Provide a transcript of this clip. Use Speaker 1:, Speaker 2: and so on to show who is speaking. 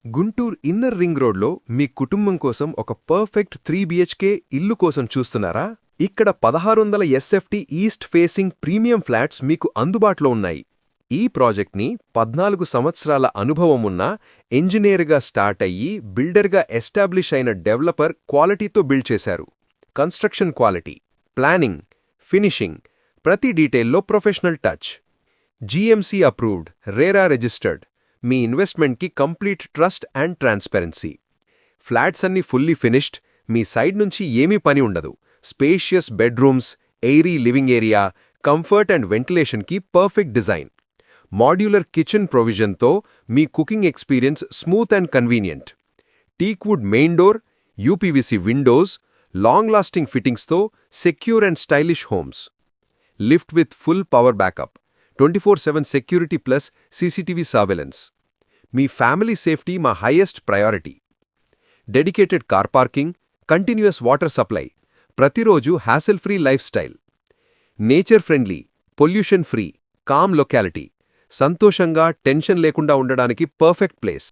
Speaker 1: Guntur inner ring రోడ్లో మీ కుటుంబం కోసం ఒక పర్ఫెక్ట్ 3 BHK ఇల్లు కోసం చూస్తున్నారా? ఇక్కడ 1600 SFT east facing premium flats మీకు అందుబాటులో ఉన్నాయి. ఈ ప్రాజెక్ట్ని 14 సంవత్సరాల అనుభవమున్న ఇంజనీర్గా స్టార్ట్ అయ్యి బిల్డర్గా ఎస్టాబ్లిష్ అయిన డెవలపర్ క్వాలిటీతో బిల్డ్ చేశారు. కన్స్ట్రక్షన్ క్వాలిటీ, ప్లానింగ్, ఫినిషింగ్, ప్రతి డీటెయిల్లో professional touch. GMC approved, RERA registered. మీ ఇన్వెస్ట్మెంట్కి complete trust and transparency. Flats అన్ని ఫుల్లీ ఫినిష్డ్, మీ సైడ్ నుంచి ఏమీ పని ఉండదు. Spacious bedrooms, airy living area, comfort and వెంటిలేషన్కి పర్ఫెక్ట్ డిజైన్. మాడ్యులర్ కిచెన్ ప్రొవిజన్తో మీ cooking experience smooth and convenient. Teakwood main door, UPVC windows, long lasting ఫిట్టింగ్స్తో secure and stylish homes. Lift with full power backup, 24/7 security plus CCTV surveillance. మీ family safety మా highest priority. Dedicated car parking, continuous water supply, ప్రతిరోజు hassle free lifestyle. Nature friendly, pollution free, calm locality. సంతోషంగా tension లేకుండా ఉండడానికి perfect place.